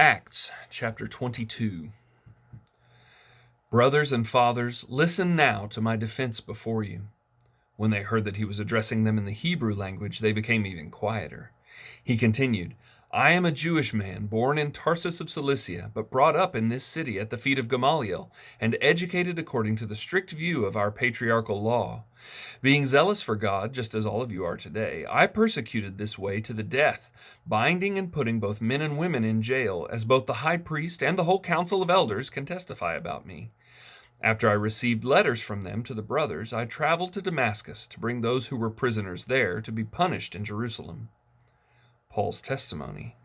Acts chapter 22. Brothers and fathers, listen now to my defense before you. When they heard that he was addressing them in the Hebrew language, they became even quieter. He continued, I am a Jewish man, born in Tarsus of Cilicia, but brought up in this city at the feet of Gamaliel, and educated according to the strict view of our patriarchal law. Being zealous for God, just as all of you are today, I persecuted this way to the death, binding and putting both men and women in jail, as both the high priest and the whole council of elders can testify about me. After I received letters from them to the brothers, I traveled to Damascus to bring those who were prisoners there to be punished in Jerusalem. Paul's testimony.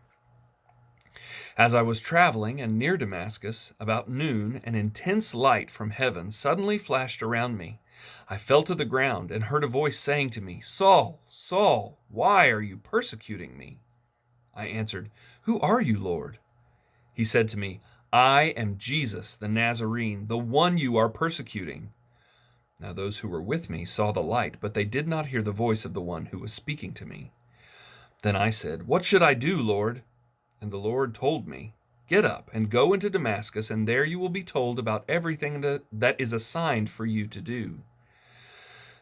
As I was traveling and near Damascus, about noon, an intense light from heaven suddenly flashed around me. I fell to the ground and heard a voice saying to me, Saul, Saul, why are you persecuting me? I answered, Who are you, Lord? He said to me, I am Jesus the Nazarene, the one you are persecuting. Now those who were with me saw the light, but they did not hear the voice of the one who was speaking to me. Then I said, What should I do, Lord? And the Lord told me, Get up and go into Damascus, and there you will be told about everything that is assigned for you to do.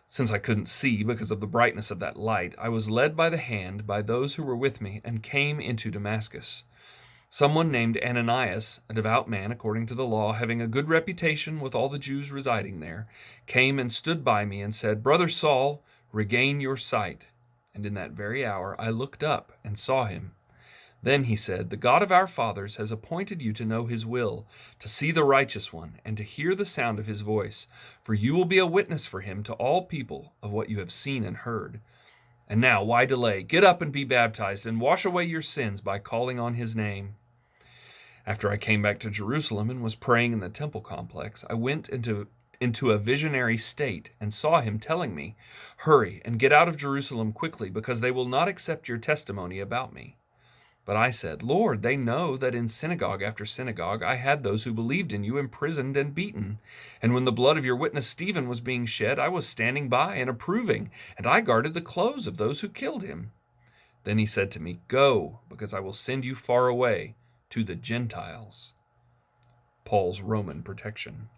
Since I couldn't see because of the brightness of that light, I was led by the hand by those who were with me and came into Damascus. Someone named Ananias, a devout man according to the law, having a good reputation with all the Jews residing there, came and stood by me and said, Brother Saul, regain your sight. And in that very hour I looked up and saw him. Then he said, The God of our fathers has appointed you to know his will, to see the righteous one, and to hear the sound of his voice. For you will be a witness for him to all people of what you have seen and heard. And now, why delay? Get up and be baptized, and wash away your sins by calling on his name. After I came back to Jerusalem and was praying in the temple complex, I went into a visionary state and saw him telling me, Hurry and get out of Jerusalem quickly, because they will not accept your testimony about me. But I said, Lord, they know that in synagogue after synagogue I had those who believed in you imprisoned and beaten. And when the blood of your witness Stephen was being shed, I was standing by and approving, and I guarded the clothes of those who killed him. Then he said to me, Go, because I will send you far away to the Gentiles. Paul's Roman protection.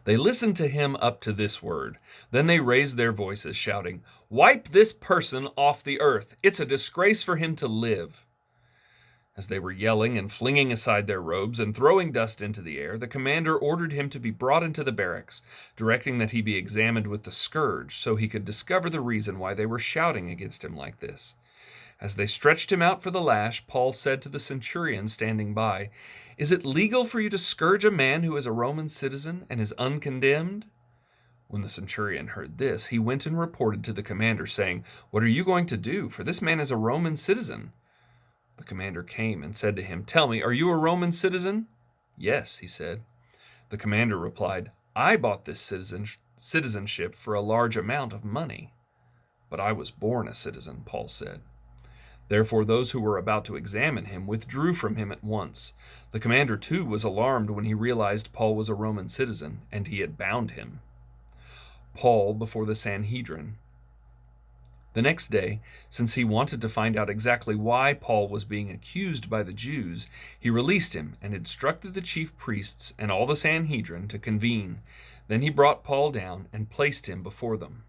They listened to him up to this word. Then they raised their voices, shouting, Wipe this person off the earth. It's a disgrace for him to live. As they were yelling and flinging aside their robes and throwing dust into the air, the commander ordered him to be brought into the barracks, directing that he be examined with the scourge so he could discover the reason why they were shouting against him like this. As they stretched him out for the lash, Paul said to the centurion standing by, Is it legal for you to scourge a man who is a Roman citizen and is uncondemned? When the centurion heard this, he went and reported to the commander, saying, What are you going to do? For this man is a Roman citizen. The commander came and said to him, Tell me, are you a Roman citizen? Yes, he said. The commander replied, I bought this citizenship for a large amount of money. But I was born a citizen, Paul said. Therefore those who were about to examine him withdrew from him at once. The commander too was alarmed when he realized Paul was a Roman citizen, and he had bound him. Paul before the Sanhedrin. The next day, since he wanted to find out exactly why Paul was being accused by the Jews, he released him and instructed the chief priests and all the Sanhedrin to convene. Then he brought Paul down and placed him before them.